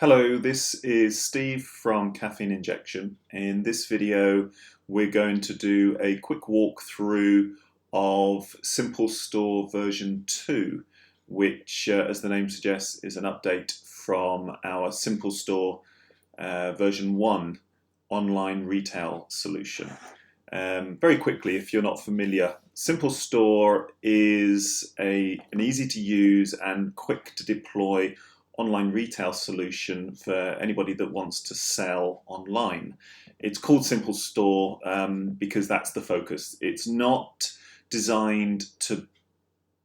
Hello, this is Steve from Caffeine Injection. In this video, we're going to do a quick walkthrough of Simple Store version 2, which, as the name suggests, is an update from our Simple Store version 1 online retail solution. Very quickly, if you're not familiar, Simple Store is an easy to use and quick to deploy online retail solution for anybody that wants to sell online. It's called Simple Store because that's the focus. It's not designed to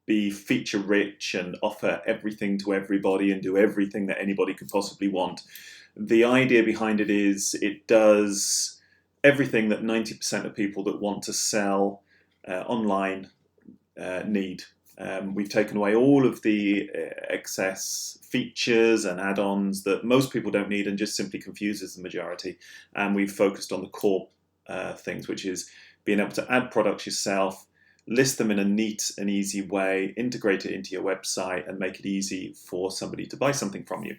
be feature rich and offer everything to everybody and do everything that anybody could possibly want. The idea behind it is it does everything that 90% of people that want to sell online need. We've taken away all of the excess features and add-ons that most people don't need and just simply confuses the majority. And we've focused on the core things, which is being able to add products yourself, list them in a neat and easy way, integrate it into your website, and make it easy for somebody to buy something from you.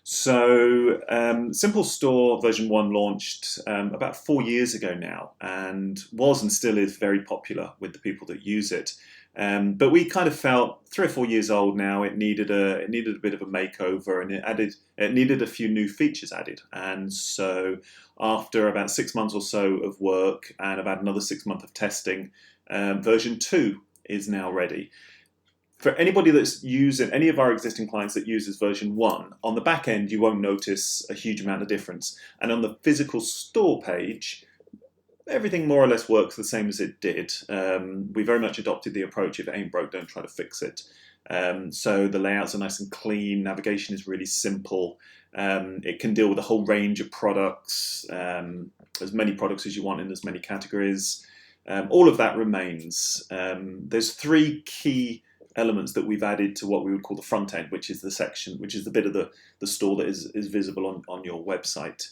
So Simple Store version 1 launched about 4 years ago now, and was and still is very popular with the people that use it. But we kind of felt 3 or 4 years old now. It needed a bit of a makeover, and it needed a few new features added. And so after about 6 months or so of work and about another 6 months of testing, version 2 is now ready. For anybody that's using, any of our existing clients that uses version 1, on the back end you won't notice a huge amount of difference. And on the physical store page, everything more or less works the same as it did. We very much adopted the approach, if it ain't broke, don't try to fix it. So the layouts are nice and clean, navigation is really simple. It can deal with a whole range of products, as many products as you want in as many categories. All of that remains. There's 3 key elements that we've added to what we would call the front end, which is the section, which is the bit of the store that is visible on your website.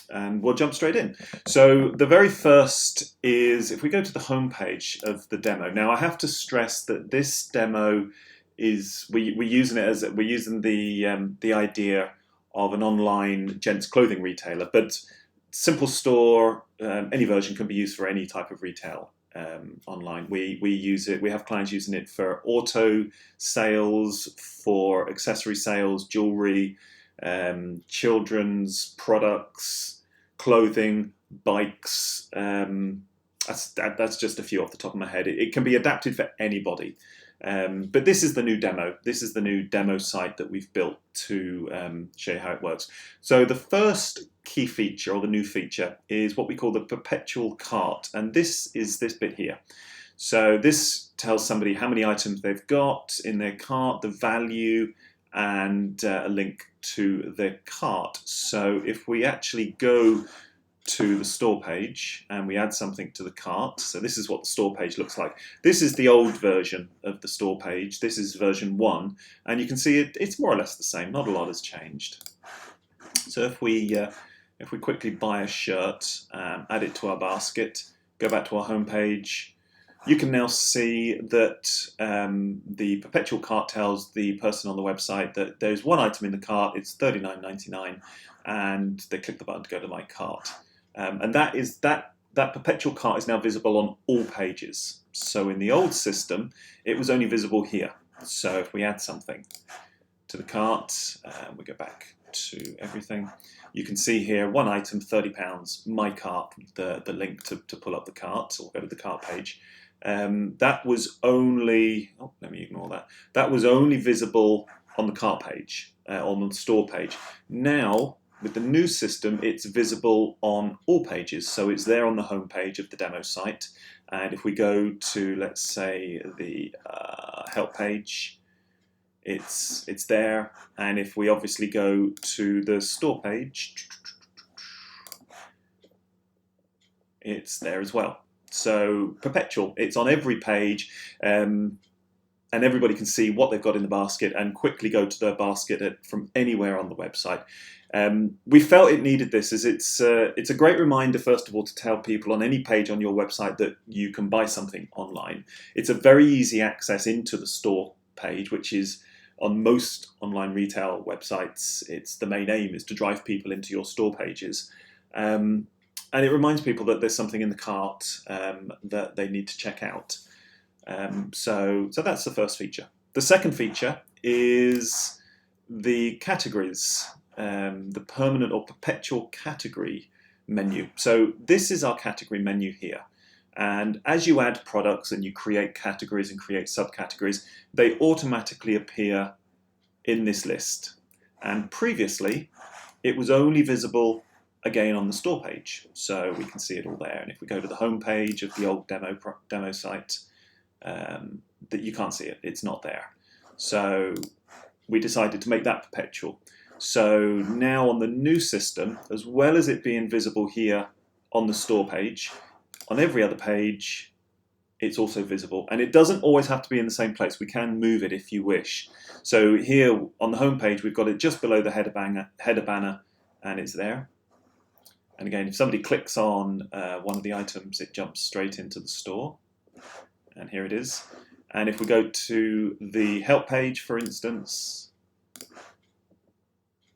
And we'll jump straight in. So the very first is, if we go to the home page of the demo. Now I have to stress that this demo is, we're using the idea of an online gents clothing retailer, but Simple Store, any version can be used for any type of retail online. We use it. We have clients using it for auto sales, for accessory sales, jewelry, children's products, clothing, bikes. That's just a few off the top of my head. It can be adapted for anybody. But this is the new demo. This is the new demo site that we've built to show you how it works. So the first key feature, or the new feature, is what we call the perpetual cart. And this is this bit here. So this tells somebody how many items they've got in their cart, the value, and a link to their cart. So if we actually go to the store page and we add something to the cart, so this is what the store page looks like. This is the old version of the store page. This is version 1, and you can see it's more or less the same. Not a lot has changed. So if we quickly buy a shirt, add it to our basket, go back to our home page, you can now see that the perpetual cart tells the person on the website that there's one item in the cart, it's $39.99, and they click the button to go to my cart. And that perpetual cart is now visible on all pages. So in the old system, it was only visible here. So if we add something to the cart, we go back to everything, you can see here, one item, £30, my cart, the link to pull up the cart or go to the cart page. That was only, let me ignore that. That was only visible on the cart page, on the store page. Now, with the new system, it's visible on all pages. So it's there on the home page of the demo site. And if we go to, let's say, the help page, it's there. And if we obviously go to the store page, it's there as well. So perpetual, it's on every page, and everybody can see what they've got in the basket and quickly go to their basket from anywhere on the website. We felt it needed this, as it's a great reminder, first of all, to tell people on any page on your website that you can buy something online. It's a very easy access into the store page, which is on most online retail websites, it's the main aim is to drive people into your store pages. And it reminds people that there's something in the cart that they need to check out. So that's the first feature. The second feature is the categories, the permanent or perpetual category menu. So this is our category menu here. And as you add products and you create categories and create subcategories, they automatically appear in this list. And previously, it was only visible again on the store page. So we can see it all there. And if we go to the home page of the old demo site, that you can't see it. It's not there. So we decided to make that perpetual. So now on the new system, as well as it being visible here on the store page, on every other page, it's also visible. And it doesn't always have to be in the same place. We can move it if you wish. So here on the home page, we've got it just below the header banner, and it's there. And again, if somebody clicks on one of the items, it jumps straight into the store. And here it is. And if we go to the help page, for instance,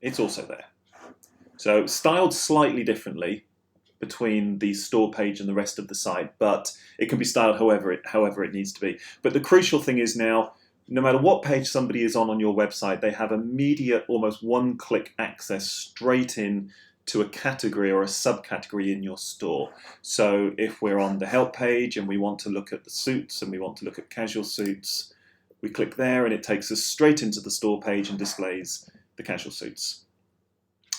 it's also there. So styled slightly differently between the store page and the rest of the site, but it can be styled however it needs to be. But the crucial thing is now, no matter what page somebody is on your website, they have immediate, almost one-click access straight in to a category or a subcategory in your store. So if we're on the help page and we want to look at the suits and we want to look at casual suits, we click there and it takes us straight into the store page and displays the casual suits.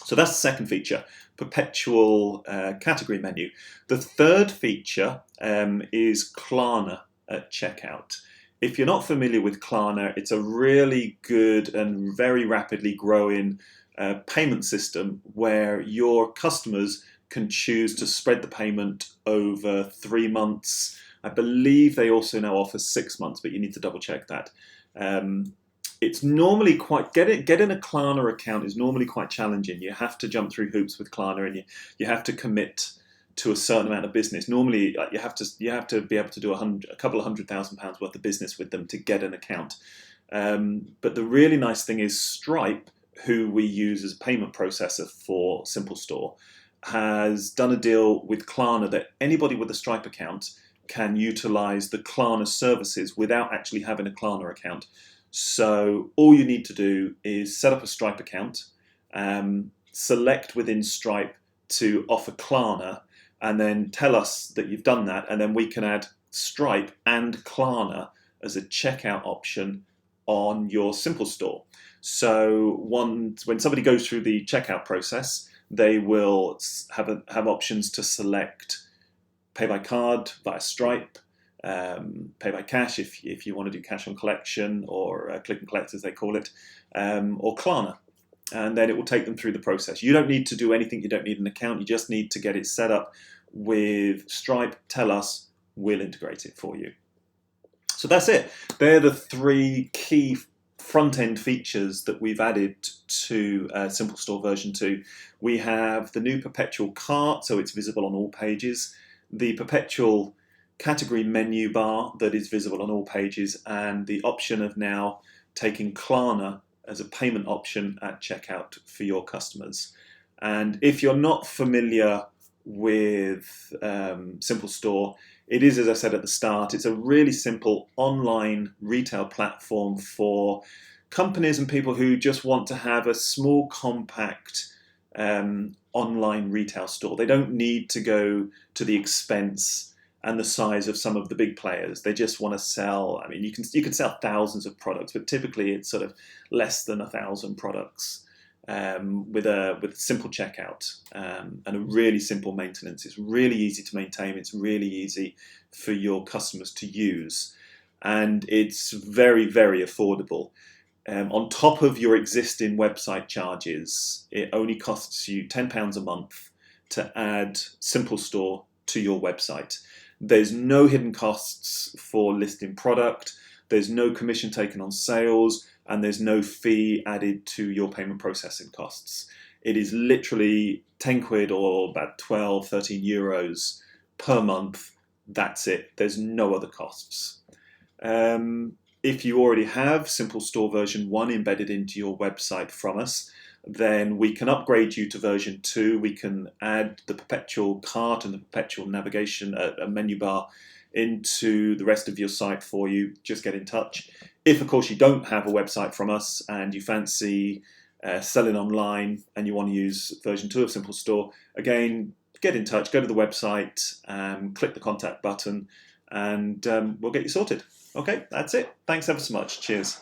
So that's the second feature, perpetual category menu. The third feature is Clarner at checkout. If you're not familiar with Clarner, it's a really good and very rapidly growing payment system where your customers can choose to spread the payment over 3 months. I believe they also now offer 6 months, but you need to double check that. It's normally quite, getting a Clarner account is normally quite challenging. You have to jump through hoops with Clarner and you have to commit to a certain amount of business. Normally you have to be able to do a couple of £100,000 worth of business with them to get an account. But the really nice thing is Stripe, who we use as a payment processor for Simple Store, has done a deal with Clarner that anybody with a Stripe account can utilize the Clarner services without actually having a Clarner account. So all you need to do is set up a Stripe account, select within Stripe to offer Clarner, and then tell us that you've done that, and then we can add Stripe and Clarner as a checkout option on your Simple Store. So when somebody goes through the checkout process, they will have options to select pay by card via Stripe, pay by cash if you want to do cash on collection, or click and collect as they call it, or Klarna. And then it will take them through the process. You don't need to do anything. You don't need an account. You just need to get it set up with Stripe. Tell us, we'll integrate it for you. So that's it. They're the 3 key front-end features that we've added to Simple Store version 2. We have the new perpetual cart, so it's visible on all pages, the perpetual category menu bar that is visible on all pages, and the option of now taking Klarna as a payment option at checkout for your customers. And if you're not familiar with Simple Store, it is, as I said at the start, it's a really simple online retail platform for companies and people who just want to have a small, compact online retail store. They don't need to go to the expense and the size of some of the big players. They just want to sell. I mean, you can sell thousands of products, but typically it's sort of less than 1,000 products with a simple checkout and a really simple maintenance. It's really easy to maintain. It's really easy for your customers to use, and it's very, very affordable. On top of your existing website charges, it only costs you £10 a month to add Simple Store to your website. There's no hidden costs for listing product, there's no commission taken on sales, and there's no fee added to your payment processing costs. It is literally 10 quid or about 12, 13 euros per month. That's it. There's no other costs. If you already have Simple Store version 1 embedded into your website from us, then we can upgrade you to version 2. We can add the perpetual cart and the perpetual navigation, a menu bar, into the rest of your site for you. Just get in touch. If, of course, you don't have a website from us and you fancy selling online and you want to use version 2 of Simple Store, again, get in touch, go to the website, click the contact button, and we'll get you sorted. Okay, that's it. Thanks ever so much. Cheers.